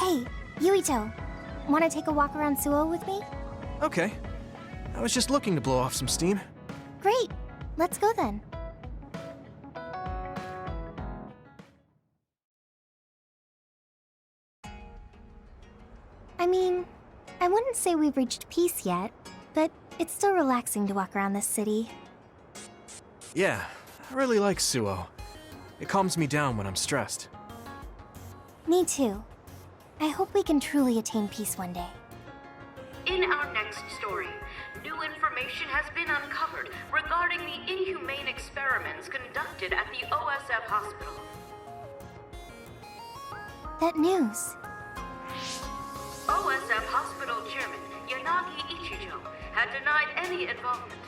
Hey, Yuito, wanna take a walk around Suo with me? Okay. I was just looking to blow off some steam. Great, let's go then. I mean, I wouldn't say we've reached peace yet, but it's still relaxing to walk around this city. Yeah, I really like Suo. It calms me down when I'm stressed. Me too. I hope we can truly attain peace one day. In our next story, new information has been uncovered regarding the inhumane experiments conducted at the OSF hospital. That news. OSF hospital chairman Yanagi Ichijo had denied any involvement.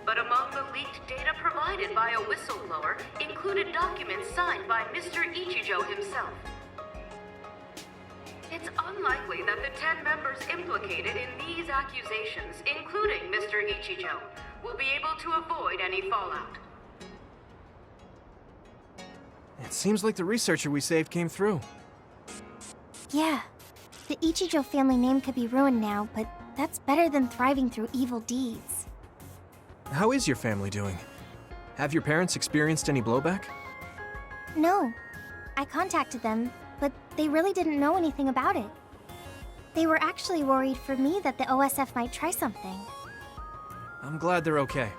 But among the leaked data provided by a whistleblower included documents signed by Mr. Ichijo himself. It's unlikely that the 10 members implicated in these accusations, including Mr. Ichijo, will be able to avoid any fallout. It seems like the researcher we saved came through. Yeah, the Ichijo family name could be ruined now, but that's better than thriving through evil deeds. How is your family doing? Have your parents experienced any blowback? No, I contacted them, but they really didn't know anything about it. They were actually worried for me that the OSF might try something. I'm glad they're okay.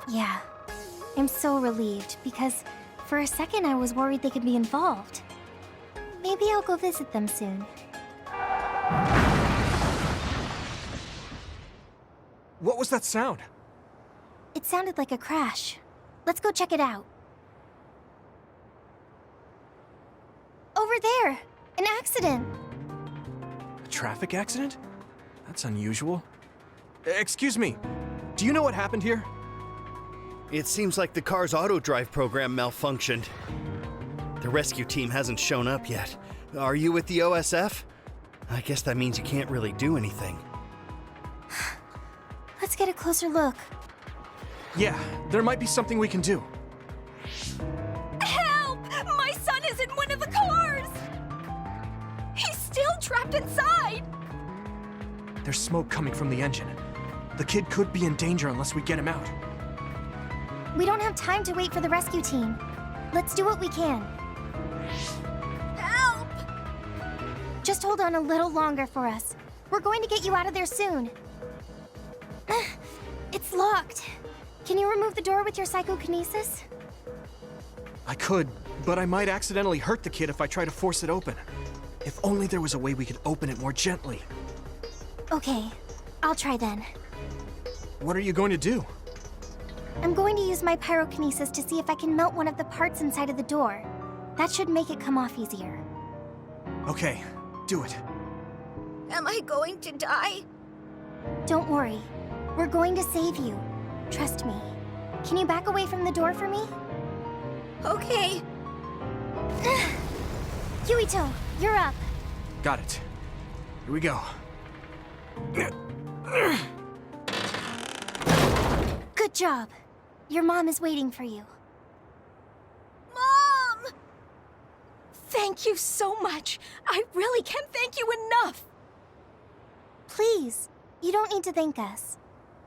Yeah, I'm so relieved, because for a second I was worried they could be involved. Maybe I'll go visit them soon. What was that sound? It sounded like a crash. Let's go check it out. Over there! An accident! A traffic accident? That's unusual. Excuse me, do you know what happened here? It seems like the car's auto-drive program malfunctioned. The rescue team hasn't shown up yet. Are you with the OSF? I guess that means you can't really do anything. Let's get a closer look. Yeah, there might be something we can do. Help! My son is in one of the cars! He's still trapped inside! There's smoke coming from the engine. The kid could be in danger unless we get him out. We don't have time to wait for the rescue team. Let's do what we can. Help! Just hold on a little longer for us. We're going to get you out of there soon. It's locked. Can you remove the door with your psychokinesis? I could, but I might accidentally hurt the kid if I try to force it open. If only there was a way we could open it more gently. Okay, I'll try then. What are you going to do? I'm going to use my pyrokinesis to see if I can melt one of the parts inside of the door. That should make it come off easier. Okay, do it. Am I going to die? Don't worry. We're going to save you. Trust me. Can you back away from the door for me? Okay. Yuito, you're up. Got it. Here we go. Good job. Your mom is waiting for you. Mom! Thank you so much. I really can't thank you enough. Please, you don't need to thank us.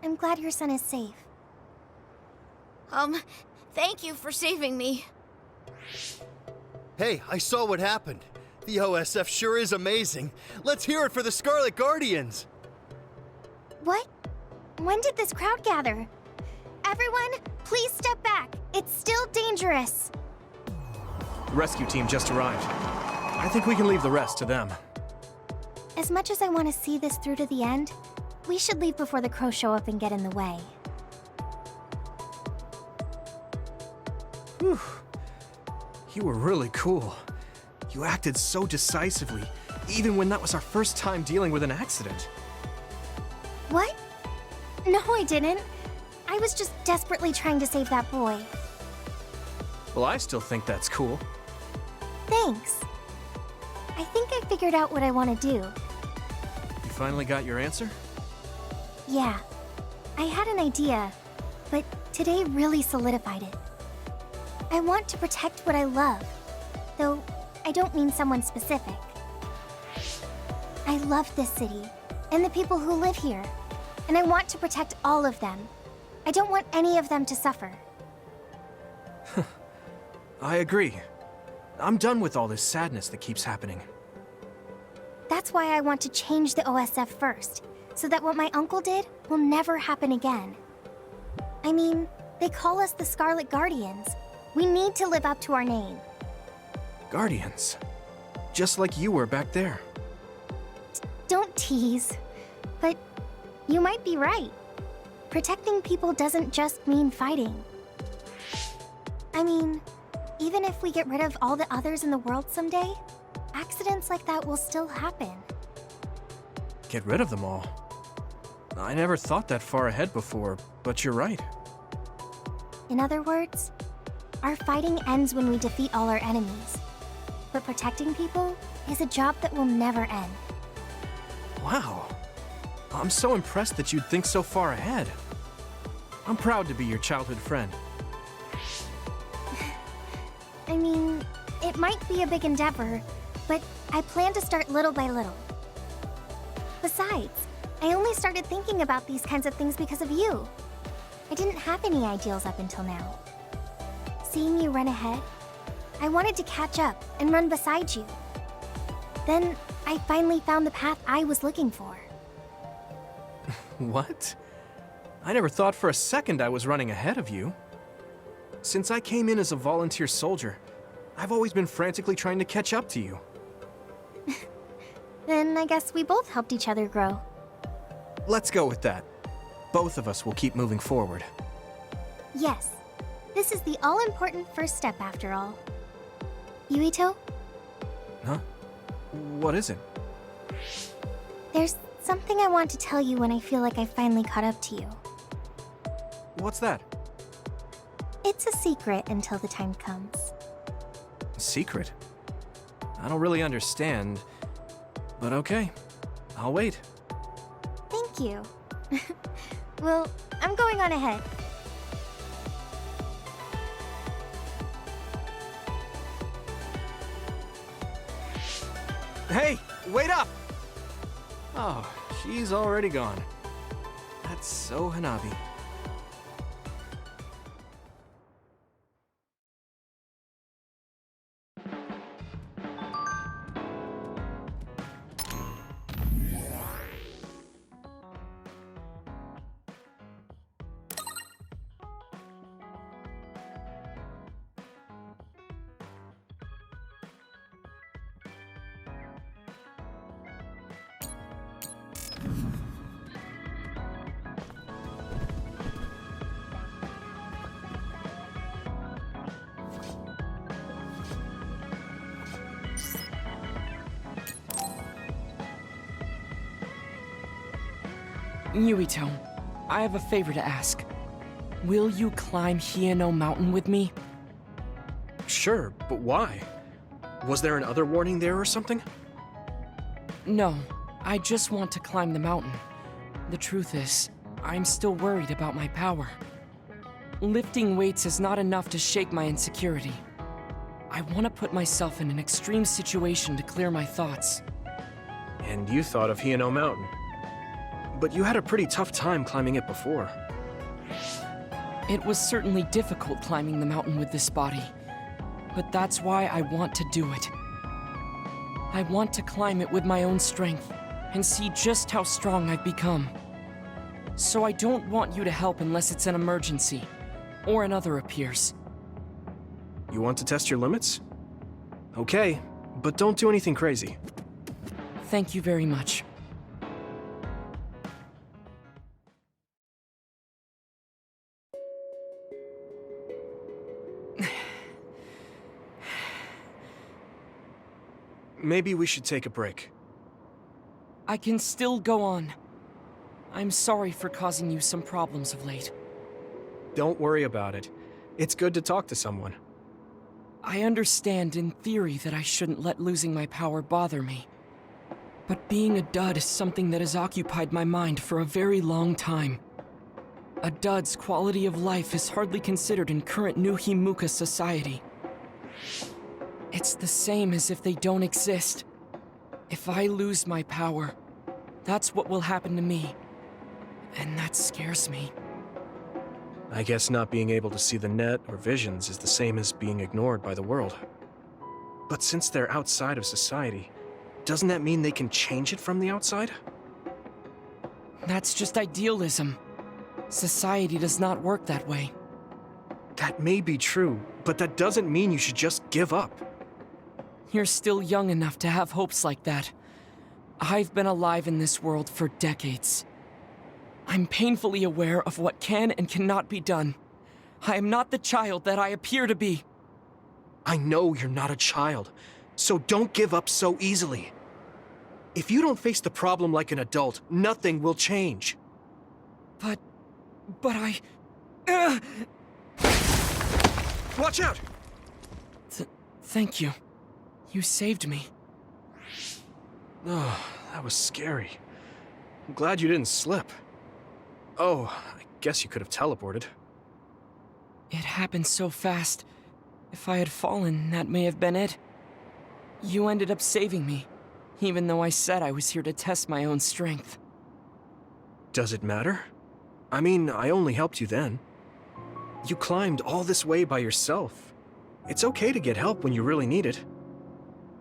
I'm glad your son is safe. Thank you for saving me. Hey, I saw what happened. The OSF sure is amazing. Let's hear it for the Scarlet Guardians. What? When did this crowd gather? Everyone, please step back. It's still dangerous. The rescue team just arrived. I think we can leave the rest to them. As much as I want to see this through to the end, we should leave before the crows show up and get in the way. Whew. You were really cool. You acted so decisively, even when that was our first time dealing with an accident. What? No, I didn't. I was just desperately trying to save that boy. Well, I still think that's cool. Thanks. I think I figured out what I want to do. You finally got your answer? Yeah. I had an idea, but today really solidified it. I want to protect what I love, though I don't mean someone specific. I love this city, and the people who live here, and I want to protect all of them. I don't want any of them to suffer. I agree. I'm done with all this sadness that keeps happening. That's why I want to change the OSF first, so that what my uncle did will never happen again. I mean, they call us the Scarlet Guardians. We need to live up to our name. Guardians. Just like you were back there. Don't tease. But you might be right. Protecting people doesn't just mean fighting. I mean, even if we get rid of all the others in the world someday, accidents like that will still happen. Get rid of them all. I never thought that far ahead before, but you're right. In other words, our fighting ends when we defeat all our enemies. But protecting people is a job that will never end. Wow. I'm so impressed that you'd think so far ahead. I'm proud to be your childhood friend. I mean, it might be a big endeavor, but I plan to start little by little. Besides, I only started thinking about these kinds of things because of you. I didn't have any ideals up until now. Seeing you run ahead, I wanted to catch up and run beside you. Then, I finally found the path I was looking for. What? I never thought for a second I was running ahead of you. Since I came in as a volunteer soldier, I've always been frantically trying to catch up to you. Then I guess we both helped each other grow. Let's go with that. Both of us will keep moving forward. Yes. This is the all-important first step after all. Yuito, Huh? What is it? there's something I want to tell you when I feel like I finally caught up to you. What's that? It's a secret until the time comes. Secret? I don't really understand, but okay. I'll wait. Thank you. Well, I'm going on ahead. Hey, wait up! Oh, she's already gone. That's so Hanabi. Yuito, I have a favor to ask. Will you climb Hieno Mountain with me? Sure, but why? Was there an other warning there or something? No, I just want to climb the mountain. The truth is, I'm still worried about my power. Lifting weights is not enough to shake my insecurity. I want to put myself in an extreme situation to clear my thoughts. And you thought of Hieno Mountain. But you had a pretty tough time climbing it before. It was certainly difficult climbing the mountain with this body, but that's why I want to do it. I want to climb it with my own strength and see just how strong I've become. So I don't want you to help unless it's an emergency, or another appears. You want to test your limits? Okay, but don't do anything crazy. Thank you very much. Maybe we should take a break. I can still go on. I'm sorry for causing you some problems of late. Don't worry about it. It's good to talk to someone. I understand in theory that I shouldn't let losing my power bother me. But being a dud is something that has occupied my mind for a very long time. A dud's quality of life is hardly considered in current New Himuka society. It's the same as if they don't exist. If I lose my power, that's what will happen to me. And that scares me. I guess not being able to see the net or visions is the same as being ignored by the world. But since they're outside of society, doesn't that mean they can change it from the outside? That's just idealism. Society does not work that way. That may be true, but that doesn't mean you should just give up. You're still young enough to have hopes like that. I've been alive in this world for decades. I'm painfully aware of what can and cannot be done. I am not the child that I appear to be. I know you're not a child, so don't give up so easily. If you don't face the problem like an adult, nothing will change. But I... Watch out! Thank you. You saved me. Oh, that was scary. I'm glad you didn't slip. Oh, I guess you could have teleported. It happened so fast. If I had fallen, that may have been it. You ended up saving me, even though I said I was here to test my own strength. Does it matter? I mean, I only helped you then. You climbed all this way by yourself. It's okay to get help when you really need it.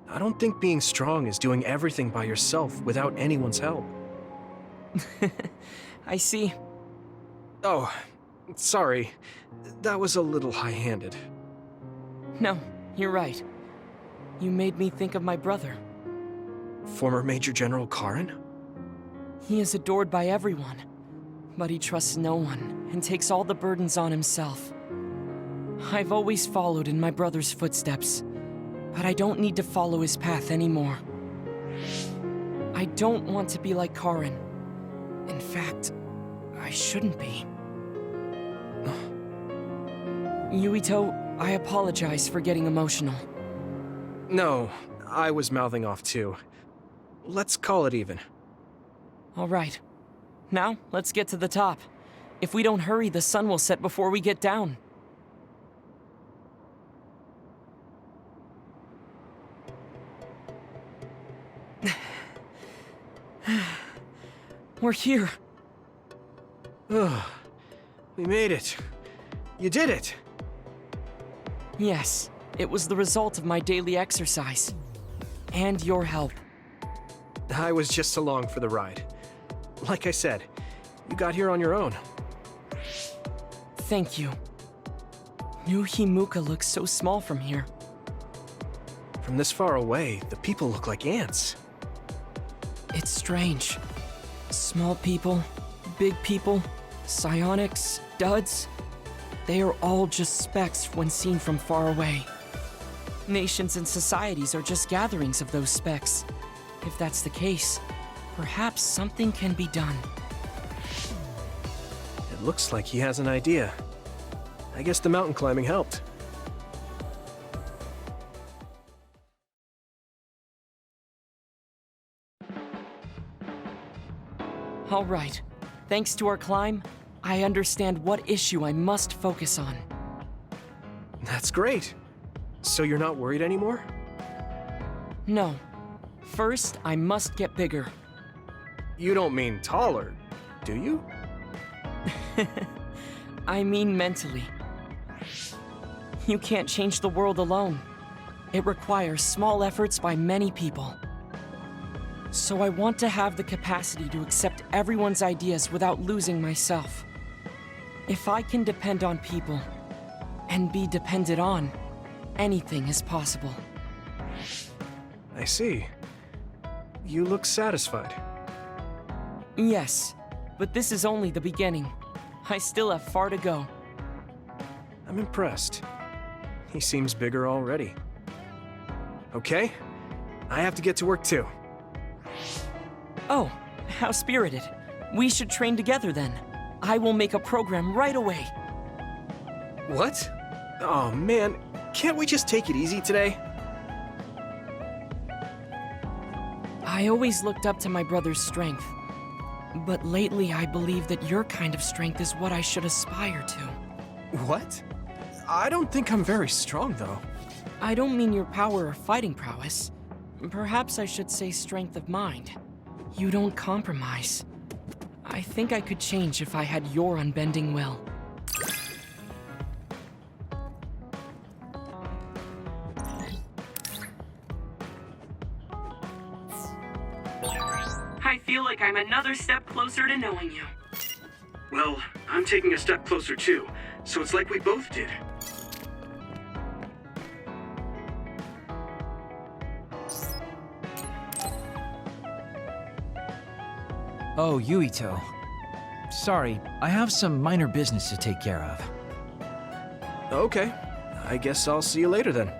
I don't think being strong is doing everything by yourself without anyone's help. I see. Oh, sorry. That was a little high-handed. No, you're right. You made me think of my brother. Former Major General Karin? He is adored by everyone, but he trusts no one and takes all the burdens on himself. I've always followed in my brother's footsteps, but I don't need to follow his path anymore. I don't want to be like Karin. In fact, I shouldn't be. Yuito, I apologize for getting emotional. No, I was mouthing off too. Let's call it even. All right. Now, let's get to the top. If we don't hurry, the sun will set before we get down. We're here. Ugh, we made it. You did it. Yes, it was the result of my daily exercise. And your help. I was just along for the ride. Like I said, you got here on your own. Thank you. New Himuka looks so small from here. From this far away, the people look like ants. It's strange. Small people, big people, psionics, duds. They are all just specks when seen from far away. Nations and societies are just gatherings of those specks. If that's the case, perhaps something can be done. It looks like he has an idea. I guess the mountain climbing helped. All right. Thanks to our climb, I understand what issue I must focus on. That's great. So you're not worried anymore? No. First, I must get bigger. You don't mean taller, do you? I mean mentally. You can't change the world alone. It requires small efforts by many people. So I want to have the capacity to accept everyone's ideas without losing myself. If I can depend on people, and be depended on, anything is possible. I see. You look satisfied. Yes, but this is only the beginning. I still have far to go. I'm impressed. He seems bigger already. Okay, I have to get to work too. Oh, how spirited. We should train together then. I will make a program right away. What? Oh man, can't we just take it easy today? I always looked up to my brother's strength. But lately I believe that your kind of strength is what I should aspire to. What? I don't think I'm very strong though. I don't mean your power or fighting prowess. Perhaps I should say strength of mind. You don't compromise. I think I could change if I had your unbending will. I feel like I'm another step closer to knowing you. Well, I'm taking a step closer too, so it's like we both did. Oh, Yuito. Sorry, I have some minor business to take care of. Okay, I guess I'll see you later then.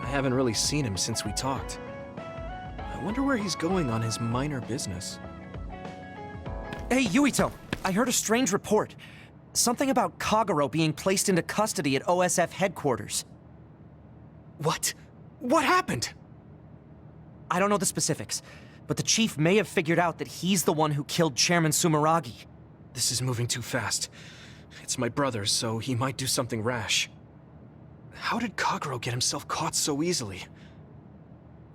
I haven't really seen him since we talked. I wonder where he's going on his minor business. Hey, Yuito! I heard a strange report. Something about Kagero being placed into custody at OSF headquarters. What? What happened? I don't know the specifics, but the chief may have figured out that he's the one who killed Chairman Sumeragi. This is moving too fast. It's my brother, so he might do something rash. How did Kagero get himself caught so easily?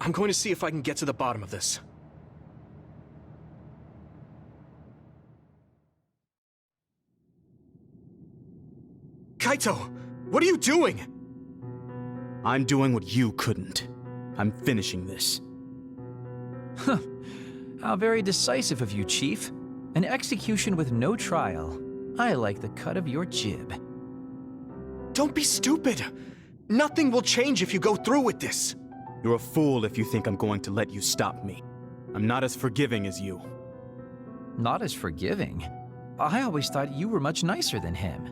I'm going to see if I can get to the bottom of this. Kaito! What are you doing? I'm doing what you couldn't. I'm finishing this. Huh. How very decisive of you, Chief. An execution with no trial. I like the cut of your jib. Don't be stupid! Nothing will change if you go through with this! You're a fool if you think I'm going to let you stop me. I'm not as forgiving as you. Not as forgiving? I always thought you were much nicer than him.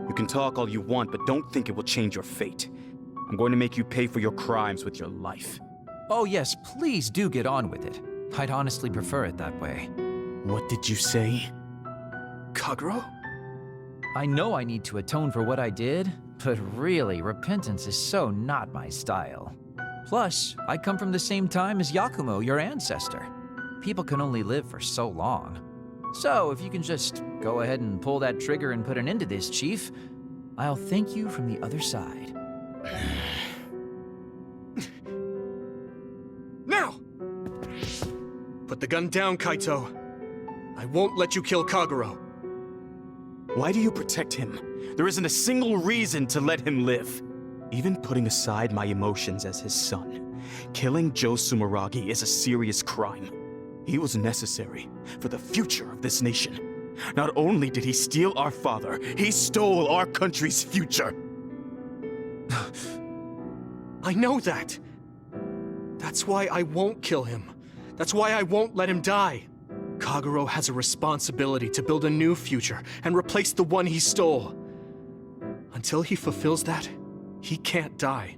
You can talk all you want, but don't think it will change your fate. I'm going to make you pay for your crimes with your life. Oh yes, please do get on with it. I'd honestly prefer it that way. What did you say? Kagero? I know I need to atone for what I did, but really, repentance is so not my style. Plus, I come from the same time as Yakumo, your ancestor. People can only live for so long. So, if you can just go ahead and pull that trigger and put an end to this, Chief, I'll thank you from the other side. Now! Put the gun down, Kaito. I won't let you kill Kagero. Why do you protect him? There isn't a single reason to let him live. Even putting aside my emotions as his son, killing Joe Sumeragi is a serious crime. He was necessary for the future of this nation. Not only did he steal our father, he stole our country's future. I know that. That's why I won't kill him. That's why I won't let him die. Kagero has a responsibility to build a new future and replace the one he stole. Until he fulfills that, he can't die.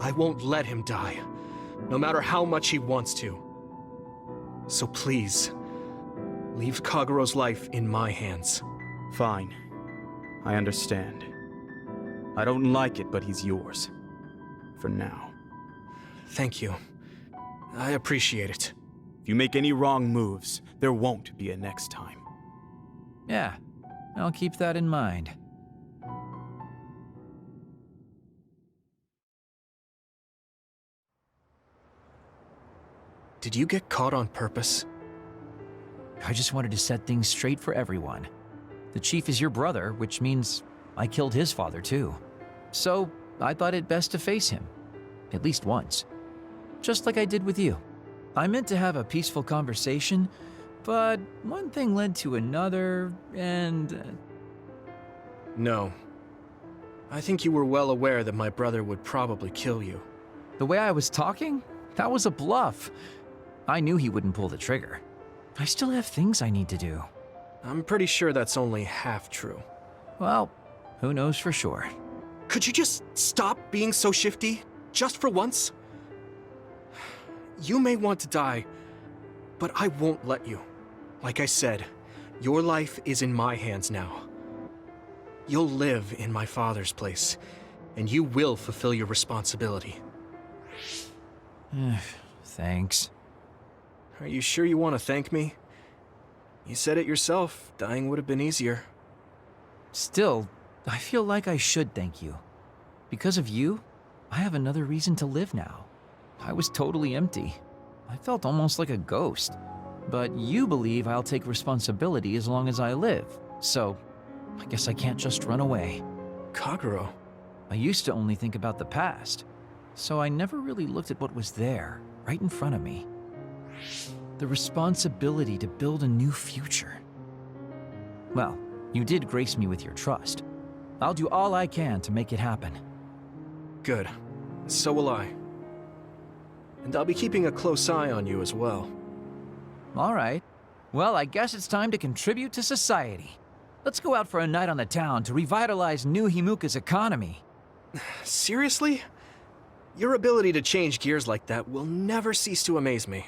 I won't let him die, no matter how much he wants to. So please, leave Kagero's life in my hands. Fine. I understand. I don't like it, but he's yours. For now. Thank you. I appreciate it. If you make any wrong moves, there won't be a next time. Yeah, I'll keep that in mind. Did you get caught on purpose? I just wanted to set things straight for everyone. The Chief is your brother, which means I killed his father too. So, I thought it best to face him. At least once. Just like I did with you. I meant to have a peaceful conversation, but one thing led to another, and... No. I think you were well aware that my brother would probably kill you. The way I was talking? That was a bluff. I knew he wouldn't pull the trigger. I still have things I need to do. I'm pretty sure that's only half true. Well, who knows for sure. Could you just stop being so shifty? Just for once? You may want to die, but I won't let you. Like I said, your life is in my hands now. You'll live in my father's place, and you will fulfill your responsibility. Thanks. Are you sure you want to thank me? You said it yourself, dying would have been easier. Still, I feel like I should thank you. Because of you, I have another reason to live now. I was totally empty. I felt almost like a ghost. But you believe I'll take responsibility as long as I live, so I guess I can't just run away. Kagero. I used to only think about the past, so I never really looked at what was there, right in front of me. The responsibility to build a new future. Well, you did grace me with your trust. I'll do all I can to make it happen. Good. So will I. And I'll be keeping a close eye on you as well. All right. Well, I guess it's time to contribute to society. Let's go out for a night on the town to revitalize New Himuka's economy. Seriously? Your ability to change gears like that will never cease to amaze me.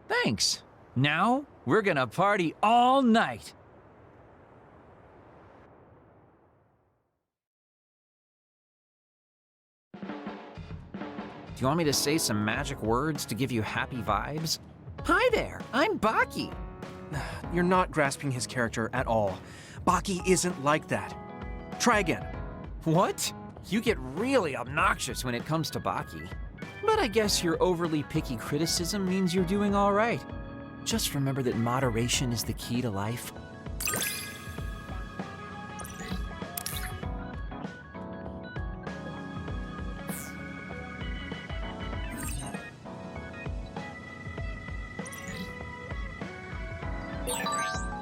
Thanks. Now, we're gonna party all night. Do you want me to say some magic words to give you happy vibes? Hi there, I'm Baki. You're not grasping his character at all. Baki isn't like that. Try again. What? You get really obnoxious when it comes to Baki. But I guess your overly picky criticism means you're doing all right. Just remember that moderation is the key to life.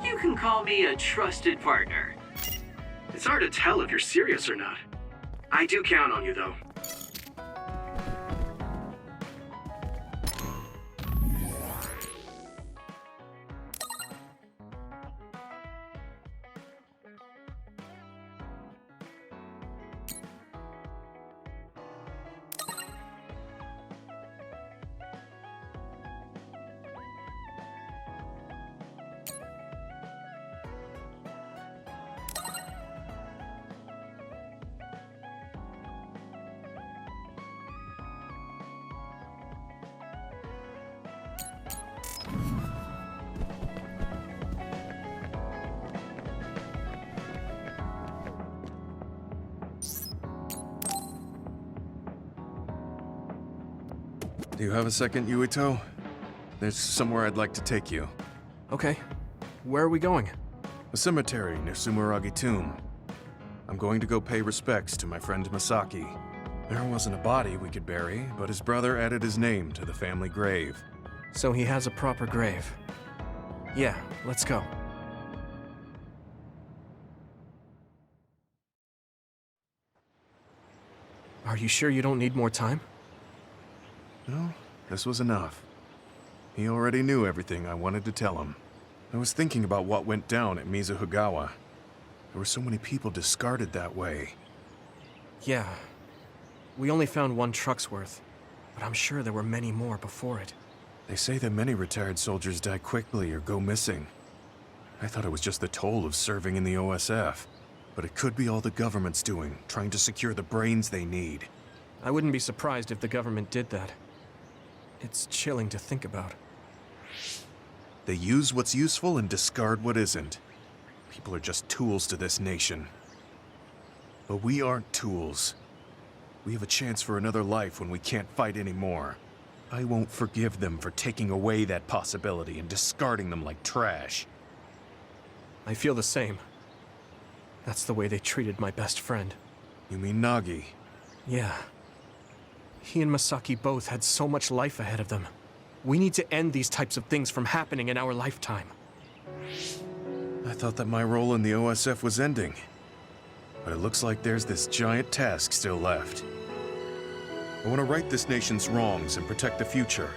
You can call me a trusted partner. It's hard to tell if you're serious or not. I do count on you, though. Do you have a second, Yuito? There's somewhere I'd like to take you. Okay. Where are we going? A cemetery near Sumeragi Tomb. I'm going to go pay respects to my friend Masaki. There wasn't a body we could bury, but his brother added his name to the family grave. So he has a proper grave. Yeah, let's go. Are you sure you don't need more time? No, this was enough. He already knew everything I wanted to tell him. I was thinking about what went down at Mizuhigawa. There were so many people discarded that way. Yeah. We only found one truck's worth, but I'm sure there were many more before it. They say that many retired soldiers die quickly or go missing. I thought it was just the toll of serving in the OSF, but it could be all the government's doing, trying to secure the brains they need. I wouldn't be surprised if the government did that. It's chilling to think about. They use what's useful and discard what isn't. People are just tools to this nation. But we aren't tools. We have a chance for another life when we can't fight anymore. I won't forgive them for taking away that possibility and discarding them like trash. I feel the same. That's the way they treated my best friend. You mean Nagi? Yeah. He and Masaki both had so much life ahead of them. We need to end these types of things from happening in our lifetime. I thought that my role in the OSF was ending. But it looks like there's this giant task still left. I want to right this nation's wrongs and protect the future,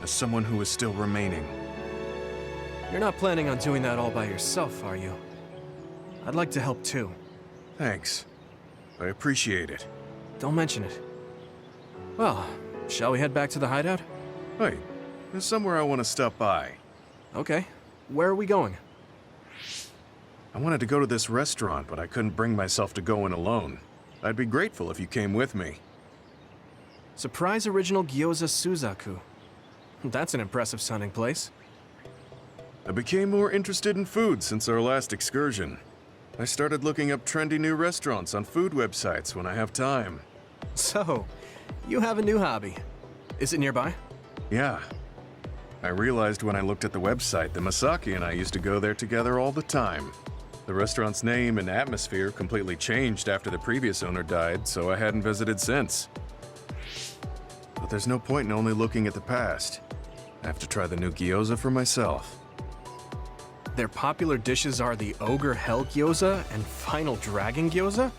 as someone who is still remaining. You're not planning on doing that all by yourself, are you? I'd like to help too. Thanks. I appreciate it. Don't mention it. Well, shall we head back to the hideout? Hey, there's somewhere I want to stop by. Okay. Where are we going? I wanted to go to this restaurant, but I couldn't bring myself to go in alone. I'd be grateful if you came with me. Surprise Original Gyoza Suzaku. That's an impressive sounding place. I became more interested in food since our last excursion. I started looking up trendy new restaurants on food websites when I have time. So, you have a new hobby. Is it nearby? Yeah. I realized when I looked at the website that Masaki and I used to go there together all the time. The restaurant's name and atmosphere completely changed after the previous owner died, so I hadn't visited since. But there's no point in only looking at the past. I have to try the new gyoza for myself. Their popular dishes are the Ogre Hell Gyoza and Final Dragon Gyoza?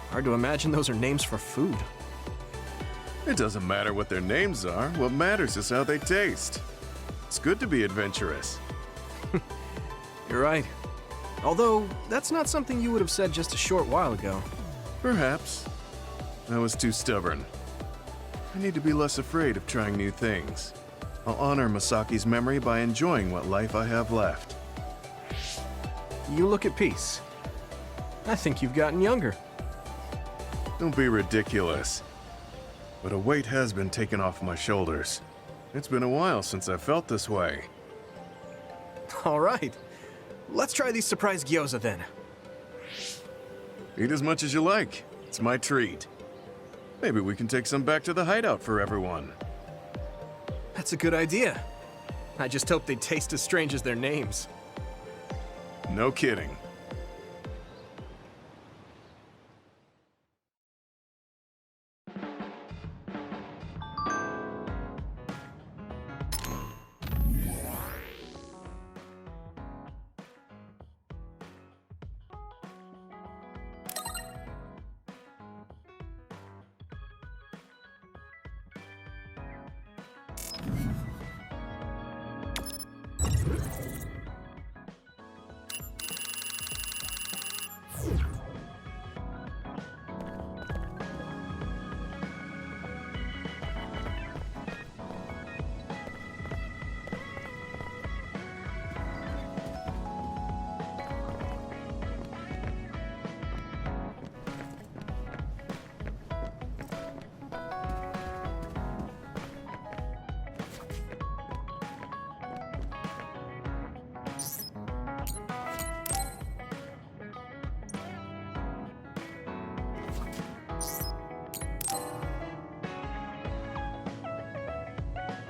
Hard to imagine those are names for food. It doesn't matter what their names are, what matters is how they taste. It's good to be adventurous. You're right. Although, that's not something you would have said just a short while ago. Perhaps. I was too stubborn. I need to be less afraid of trying new things. I'll honor Masaki's memory by enjoying what life I have left. You look at peace. I think you've gotten younger. Don't be ridiculous. But a weight has been taken off my shoulders. It's been a while since I felt this way. All right. Let's try these surprise gyoza then. Eat as much as you like. It's my treat. Maybe we can take some back to the hideout for everyone. That's a good idea. I just hope they taste as strange as their names. No kidding.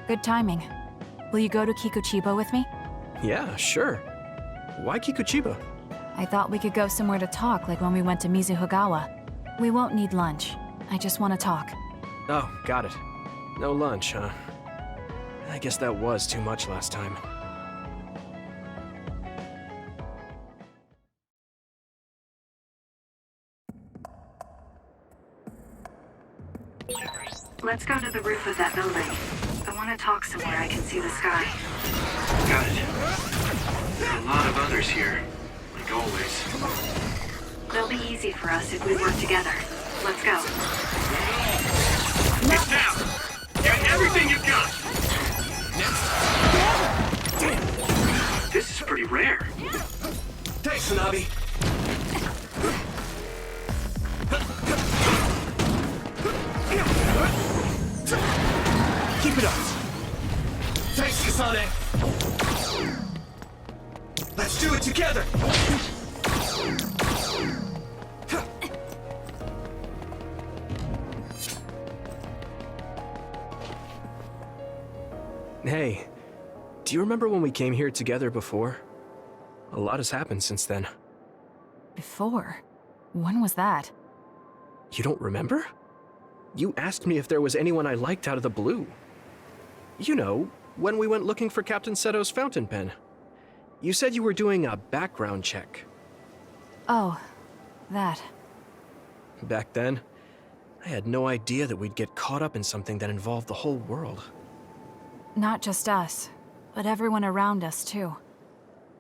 Good timing. Will you go to Kikuchiba with me? Yeah, sure. Why Kikuchiba? I thought we could go somewhere to talk, like when we went to Mizuhigawa. We won't need lunch. I just want to talk. Oh, got it. No lunch, huh? I guess that was too much last time. Let's go to the roof of that building. I want to talk somewhere I can see the sky. Got it. There are a lot of others here, like always. It'll be easy for us if we work together. Let's go. Get down! Get everything you've got! Damn! This is pretty rare. Thanks, Hanabi. Keep it up. Thanks, Kasane. Let's do it together. Hey, do you remember when we came here together before? A lot has happened since then. Before? When was that? You don't remember? You asked me if there was anyone I liked out of the blue. You know, when we went looking for Captain Seto's fountain pen. You said you were doing a background check. Oh, that. Back then, I had no idea that we'd get caught up in something that involved the whole world. Not just us, but everyone around us, too.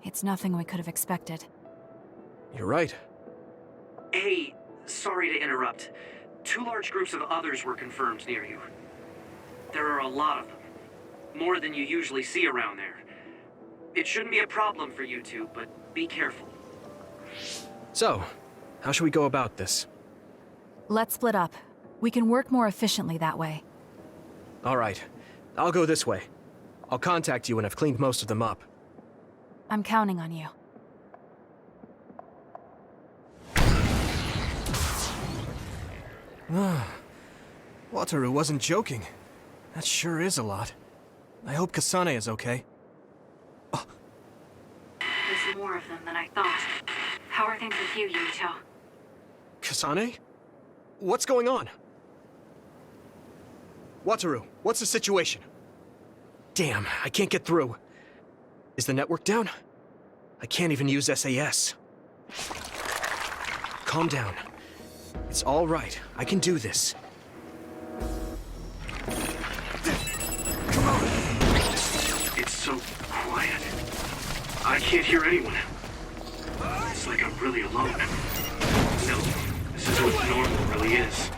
It's nothing we could have expected. You're right. Hey, sorry to interrupt. 2 large groups of others were confirmed near you. There are a lot of them. More than you usually see around there. It shouldn't be a problem for you two, but be careful. So, how should we go about this? Let's split up. We can work more efficiently that way. All right. I'll go this way. I'll contact you when I've cleaned most of them up. I'm counting on you. Wataru wasn't joking. That sure is a lot. I hope Kasane is okay. There's more of them than I thought. How are things with you, Yuito? Kasane? What's going on? Wataru, what's the situation? Damn, I can't get through. Is the network down? I can't even use SAS. Calm down. It's all right. I can do this. Come on! It's so quiet. I can't hear anyone. It's like I'm really alone. No, this is what normal really is.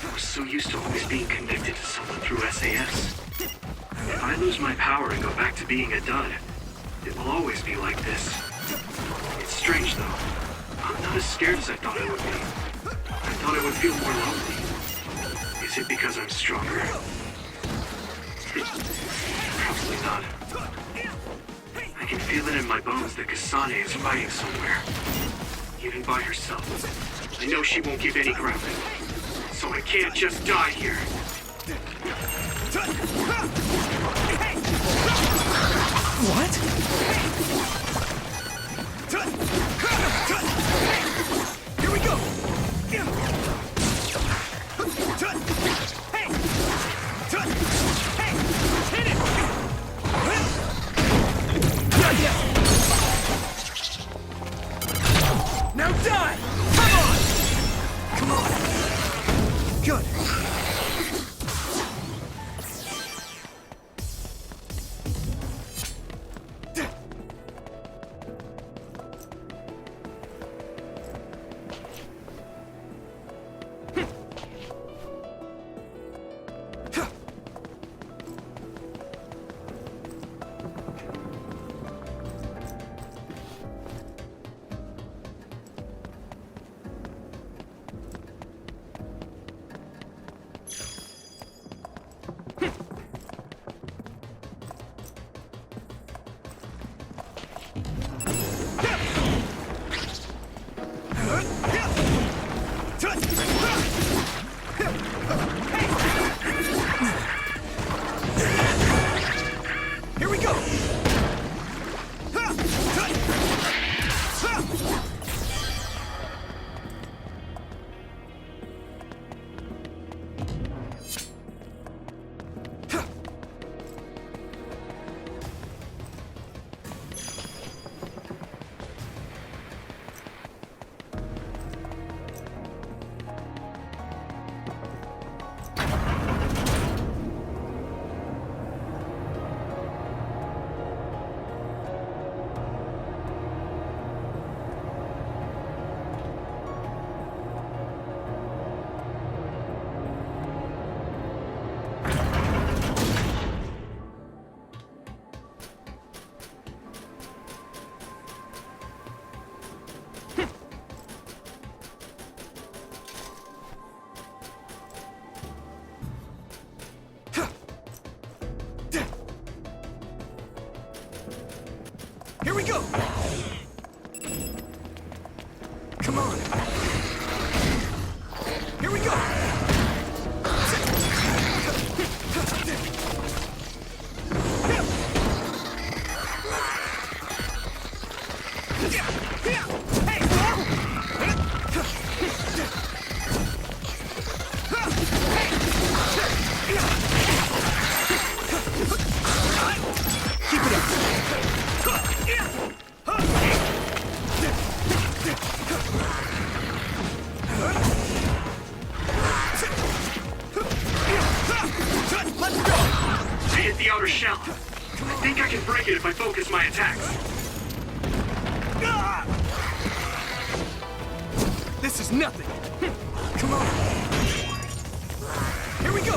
I was so used to always being connected to someone through SAS. If I lose my power and go back to being a dud, it will always be like this. It's strange though. I'm not as scared as I thought I would be. I thought I would feel more lonely. Is it because I'm stronger? Probably not. I can feel it in my bones that Kasane is fighting somewhere. Even by herself. I know she won't give any ground. So I can't just die here. What? Here we go! Hit it! Now die! Come on! Come on! Good! Here we go! Come on! Here we go! Keep it up! Let's go! I hit the outer shell. I think I can break it if I focus my attacks. This is nothing! Come on! Here we go!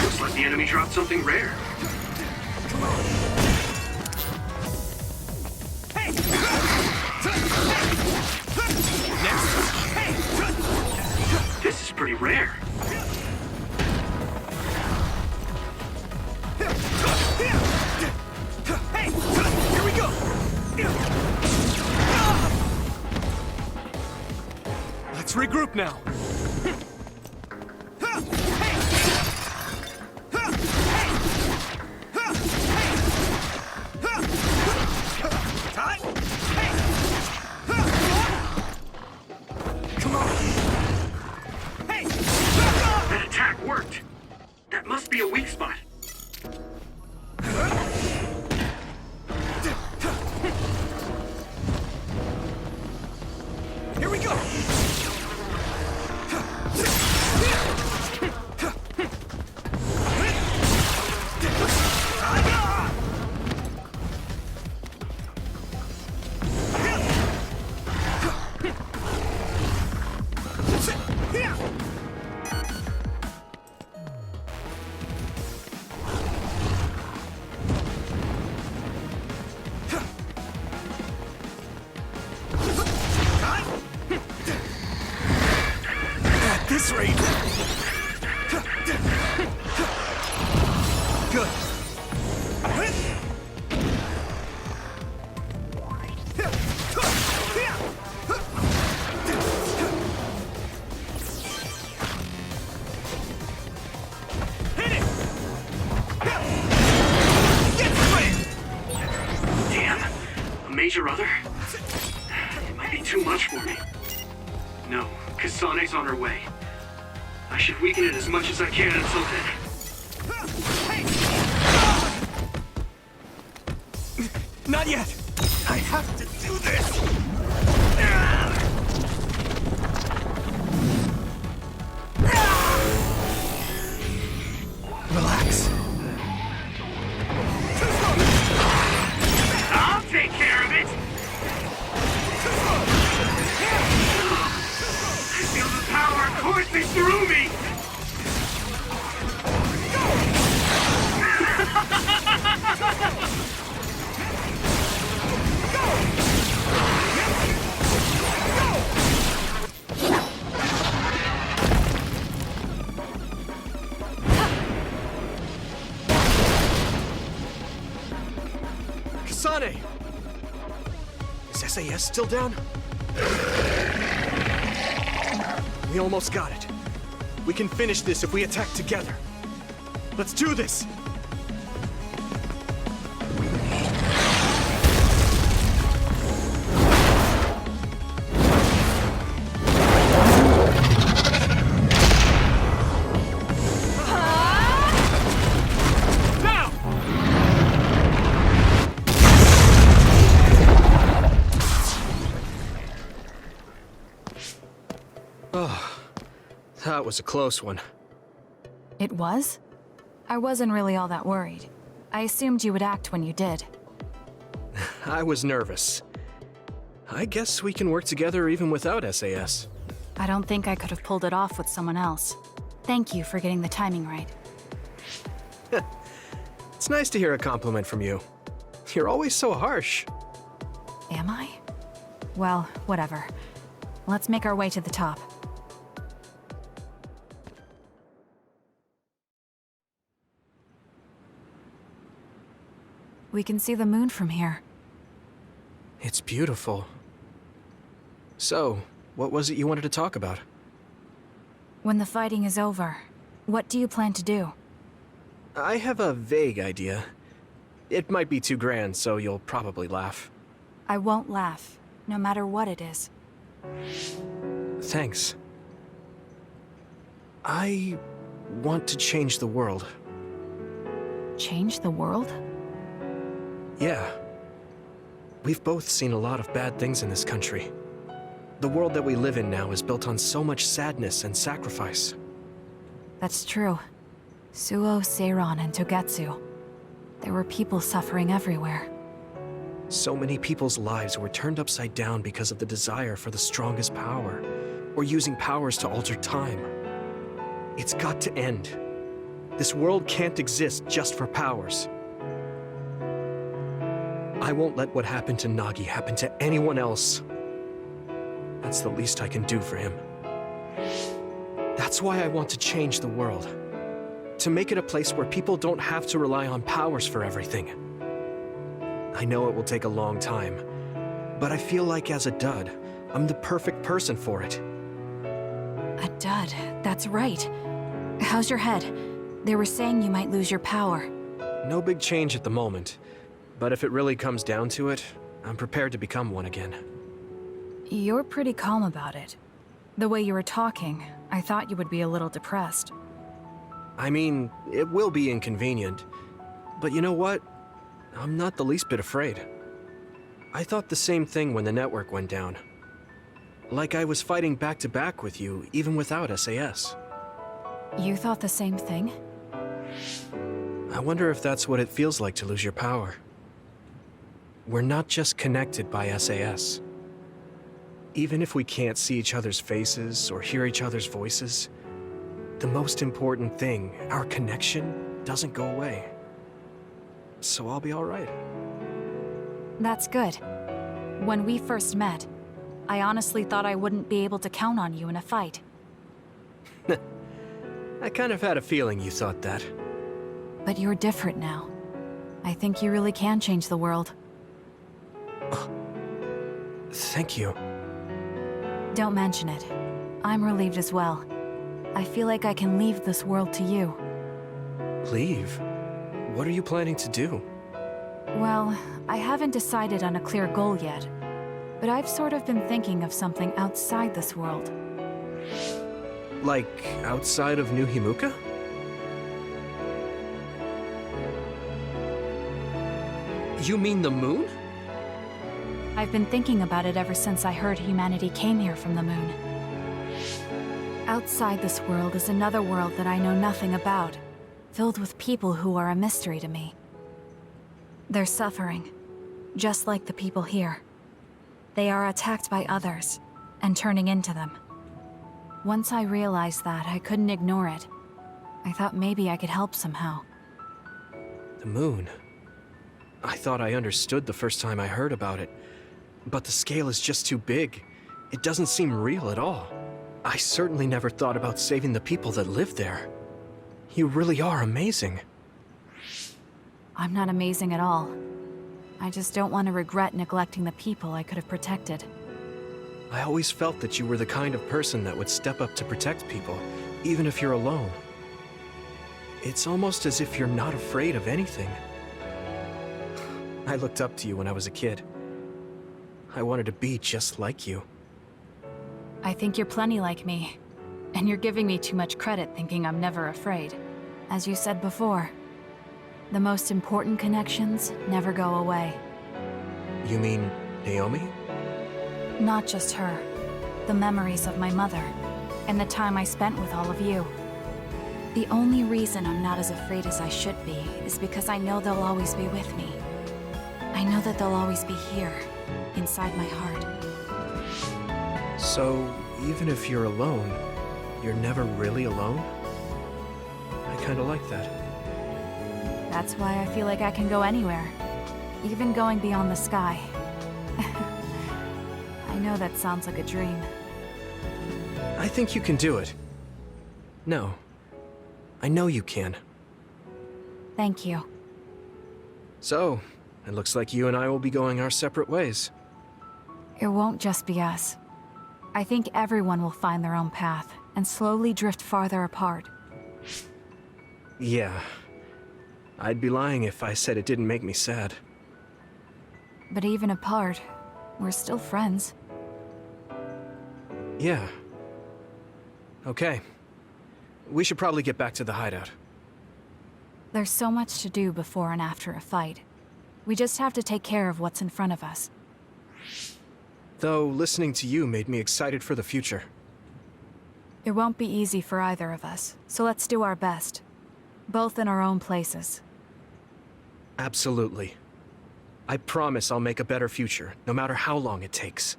Looks like the enemy dropped something rare. Come on! Hey! Next! This is pretty rare. regroup now. Come on. That attack worked. That must be a weak spot. Here we go! At this rate... Good. Hit it! Get slammed! Damn. A major other? It might be too much for me. No, Kasane's on her way. I should weaken it as much as I can until then. Not yet! I have to do this! Relax. I'll take care of it! I feel the power coursing through me! Kasane! Is SAS still down? We almost got it. We can finish this if we attack together. Let's do this! That was a close one. It was? I wasn't really all that worried. I assumed you would act when you did. I was nervous. I guess we can work together even without SAS. I don't think I could have pulled it off with someone else. Thank you for getting the timing right. It's nice to hear a compliment from you. You're always so harsh. Am I? Well, whatever. Let's make our way to the top. We can see the moon from here. It's beautiful. So, what was it you wanted to talk about? When the fighting is over, what do you plan to do? I have a vague idea. It might be too grand, so you'll probably laugh. I won't laugh, no matter what it is. Thanks. I want to change the world. Change the world? Yeah. We've both seen a lot of bad things in this country. The world that we live in now is built on so much sadness and sacrifice. That's true. Suo, Seiran, and Togetsu. There were people suffering everywhere. So many people's lives were turned upside down because of the desire for the strongest power, or using powers to alter time. It's got to end. This world can't exist just for powers. I won't let what happened to Nagi happen to anyone else. That's the least I can do for him. That's why I want to change the world. To make it a place where people don't have to rely on powers for everything. I know it will take a long time, but I feel like as a dud, I'm the perfect person for it. A dud, that's right. How's your head? They were saying you might lose your power. No big change at the moment, but if it really comes down to it, I'm prepared to become one again. You're pretty calm about it. The way you were talking, I thought you would be a little depressed. I mean, it will be inconvenient, but you know what? I'm not the least bit afraid. I thought the same thing when the network went down. Like I was fighting back-to-back with you, even without SAS. You thought the same thing? I wonder if that's what it feels like to lose your power. We're not just connected by SAS. Even if we can't see each other's faces or hear each other's voices, the most important thing, our connection, doesn't go away. So I'll be all right. That's good. When we first met, I honestly thought I wouldn't be able to count on you in a fight. I kind of had a feeling you thought that. But you're different now. I think you really can change the world. Thank you. Don't mention it. I'm relieved as well. I feel like I can leave this world to you. Leave? What are you planning to do? Well, I haven't decided on a clear goal yet, but I've sort of been thinking of something outside this world. Like, outside of New Himuka? You mean the moon? I've been thinking about it ever since I heard humanity came here from the moon. Outside this world is another world that I know nothing about, filled with people who are a mystery to me. They're suffering, just like the people here. They are attacked by others, and turning into them. Once I realized that, I couldn't ignore it. I thought maybe I could help somehow. The moon. I thought I understood the first time I heard about it, but the scale is just too big. It doesn't seem real at all. I certainly never thought about saving the people that live there. You really are amazing. I'm not amazing at all. I just don't want to regret neglecting the people I could have protected. I always felt that you were the kind of person that would step up to protect people, even if you're alone. It's almost as if you're not afraid of anything. I looked up to you when I was a kid. I wanted to be just like you. I think you're plenty like me. And you're giving me too much credit thinking I'm never afraid. As you said before, the most important connections never go away. You mean Naomi? Not just her. The memories of my mother, and the time I spent with all of you. The only reason I'm not as afraid as I should be is because I know they'll always be with me. I know that they'll always be here, inside my heart. So, even if you're alone, you're never really alone? I kinda like that. That's why I feel like I can go anywhere, even going beyond the sky. I know that sounds like a dream. I think you can do it. No. I know you can. Thank you. So, it looks like you and I will be going our separate ways. It won't just be us. I think everyone will find their own path and slowly drift farther apart. Yeah. I'd be lying if I said it didn't make me sad. But even apart, we're still friends. Yeah. Okay. We should probably get back to the hideout. There's so much to do before and after a fight. We just have to take care of what's in front of us. Though, listening to you made me excited for the future. It won't be easy for either of us, so let's do our best. Both in our own places. Absolutely. I promise I'll make a better future, no matter how long it takes.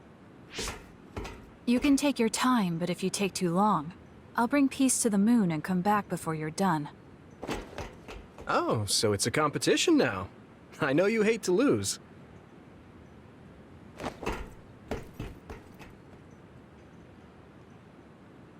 You can take your time, but if you take too long, I'll bring peace to the moon and come back before you're done. Oh, so it's a competition now. I know you hate to lose.